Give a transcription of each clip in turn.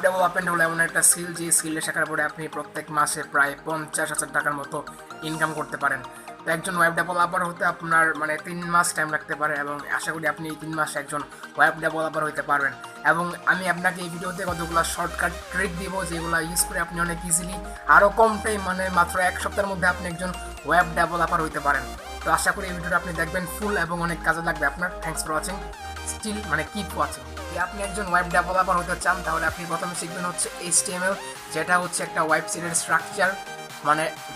Development হলো এমন একটা স্কিল, যে স্কিলটা শেখার পরে আপনি প্রত্যেক মাসে প্রায় 50,000 টাকার মতো ইনকাম করতে পারেন। তো একজন ওয়েব ডেভেলপার হতে আপনার 3 মাস টাইম লাগতে পারে, এবং আশা করি আপনি এই 3 মাসে একজন ওয়েব ডেভেলপার হতে পারবেন। এবং আমি আপনাকে এই ভিডিওতে কতগুলো শর্টকাট ট্রিক দিব, যেগুলো ইউজ করে আপনি অনেক ইজিলি আরও কম টাইম, মাত্র 1 সপ্তাহের মধ্যে আপনি একজন ওয়েব ডেভেলপার হতে পারেন। তো আশা করি এই ভিডিওটা আপনি দেখবেন ফুল, এবং অনেক কাজে লাগবে আপনার। Thanks for watching, still keep watching. যদি আপনি একজন ওয়েব ডেভেলপার হতে চান, তাহলে আপনি প্রথমে শিখবেন হচ্ছে HTML, যেটা হচ্ছে একটা ওয়েবসাইটের স্ট্রাকচার।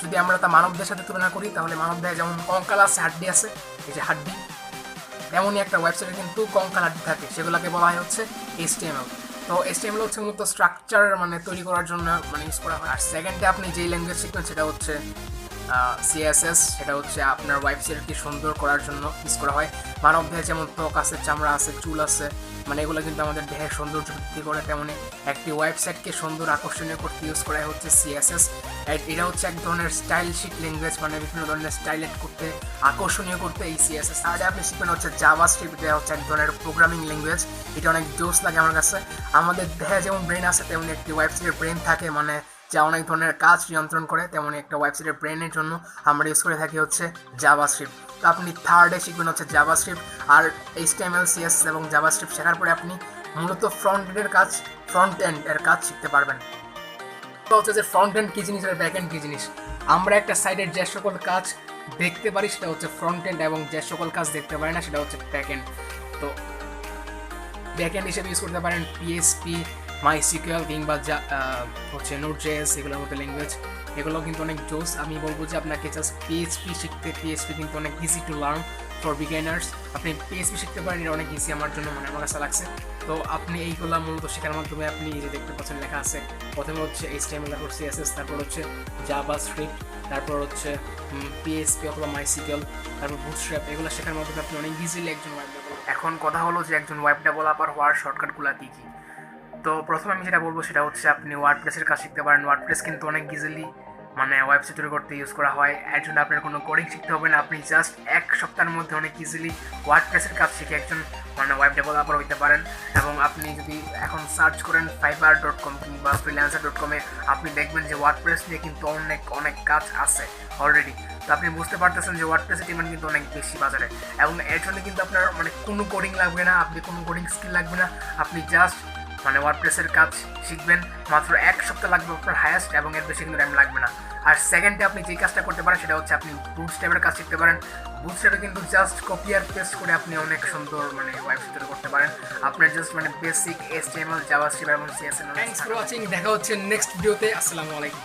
যদি আমরা তা মানবদের সাথে তুলনা করি, তাহলে মানবদের যেমন কঙ্কাল আছে, হাড্ডি আছে, এই যে হাড্ডি, তেমনই একটা ওয়েবসাইটে কিন্তু কঙ্কাল হাড্ডি থাকে, সেগুলোকে বলা হয় হচ্ছে HTML। তো HTML হচ্ছে মূলত স্ট্রাকচার তৈরি করার জন্য ইউজ করা হয়। আর সেকেন্ডে আপনি যেই ল্যাঙ্গুয়েজ শিখবেন সেটা হচ্ছে CSS, সেটা হচ্ছে আপনার ওয়েবসাইটকে সুন্দর করার জন্য ইউজ করা হয়। মানব দেহে যেমন ত্বক আছে, চামড়া আছে, চুল আছে, এগুলো কিন্তু আমাদের দেহের সৌন্দর্য বৃদ্ধি করে, তেমনি একটি ওয়েবসাইটকে সুন্দর আকর্ষণীয় করতে ইউজ করা হচ্ছে CSS। এটা হচ্ছে এক ধরনের স্টাইল শিট ল্যাঙ্গুয়েজ, বিভিন্ন ধরনের স্টাইল করতে, আকর্ষণীয় করতে এই CSS। আর আপনি শিখবেন হচ্ছে জাভাস্ক্রিপ্ট, এটা হচ্ছে এক ধরনের প্রোগ্রামিং ল্যাঙ্গুয়েজ। এটা অনেক জোস লাগে আমার কাছে। আমাদের দেহে যেমন ব্রেন আছে, তেমনি একটি ওয়েবসাইটের ব্রেন থাকে, যা অনেক ধরনের কাজ নিয়ন্ত্রণ করে, তেমন একটা ওয়েবসাইটের ব্রেনের জন্য আমরা ইউজ করে থাকি হচ্ছে জাভাস্ক্রিপ্ট। তো আপনি থার্ডে শিখবেন হচ্ছে জাভাস্ক্রিপ্ট। আর HTML, CSS এবং জাভাস্ক্রিপ্ট শেখার পরে আপনি মূলত ফ্রন্ট এন্ড এর কাজ শিখতে পারবেন। তো হচ্ছে যে ফ্রন্ট এন্ড কী জিনিস আর ব্যাক এন্ড কী জিনিস। আমরা একটা সাইটের যে সকল কাজ দেখতে পারি সেটা হচ্ছে ফ্রন্ট এন্ড, এবং যে সকল কাজ দেখতে পারি না সেটা হচ্ছে ব্যাক এন্ড। তো ব্যাক এন্ড হিসেবে ইউজ করতে পারেন PHP, MySQL কিংবা হচ্ছে Node.js, এগুলোর মতো ল্যাঙ্গুয়েজ। এগুলো কিন্তু অনেক জোস। আমি বলবো যে আপনাকে জাস্ট PHP শিখতে, PHP কিন্তু অনেক easy to learn for beginners. আপনি PHP শিখতে পারেন, এটা অনেক ইজি আমার জন্য, আমার কাছে লাগছে। তো আপনি এইগুলো মূলত শেখার মাধ্যমে আপনি যে দেখতে পাচ্ছেন লেখা আছে, প্রথমে হচ্ছে HTML, তারপর CSS, তারপর হচ্ছে জাভাস্ক্রিপ্ট, তারপর হচ্ছে PHP অথবা MySQL, তারপর বুটস্ট্র্যাপ, এগুলো শেখার মাধ্যমে আপনি অনেক ইজিলি একজন ওয়েব ডেভেলপার। এখন কথা হলো যে একজন ওয়েব ডেভেলপার হওয়ার শর্টকাটগুলো কী কী। তো প্রথমে আমি যেটা বলবো সেটা হচ্ছে আপনি ওয়ার্ডপ্রেসের কাজ শিখতে পারেন। ওয়ার্ডপ্রেস কিন্তু অনেক ইজিলি ওয়েবসাইট তৈরি করতে ইউজ করা হয়। এর জন্য আপনার কোনো কোডিং শিখতে হবে না, আপনি জাস্ট 1 সপ্তাহের মধ্যে অনেক ইজিলি ওয়ার্ডপ্রেসের কাজ শিখে একজন ওয়েব ডেভেলপার হতে পারেন। এবং আপনি যদি এখন সার্চ করেন fiverr.com কিংবা freelancer.com, আপনি দেখবেন যে ওয়ার্ডপ্রেস নিয়ে কিন্তু অনেক অনেক কাজ আছে অলরেডি। তো আপনি বুঝতে পারতেছেন যে ওয়ার্ডপ্রেসের ডিমান্ড কিন্তু অনেক বেশি বাজারে, এবং এর জন্য কিন্তু আপনার কোনো কোডিং লাগবে না, আপনি কোনো কোডিং স্কিল লাগবে না। আপনি জাস্ট ওয়ার্ডপ্রেসের কাজ শিখবেন, মাত্র 1 সপ্তাহ লাগবে আপনার হায়েস্ট, এবং এর বেশি কিন্তু টাইম লাগবে না। আর সেকেন্ডে আপনি যে কাজটা করতে পারেন সেটা হচ্ছে আপনি বুটস্ট্র্যাপের কাজ শিখতে পারেন। বুটস্ট্র্যাপে কিন্তু জাস্ট কপি আর পেস্ট করে আপনি অনেক সুন্দর ওয়েবসাইট তৈরি করতে পারেন। আপনার জাস্ট বেসিক HTML, জাভাস্ক্রিপ্ট এবং CSS। থ্যাঙ্কস ফর ওয়াচিং, দেখা হচ্ছে নেক্সট ভিডিওতে। আসসালামু আলাইকুম।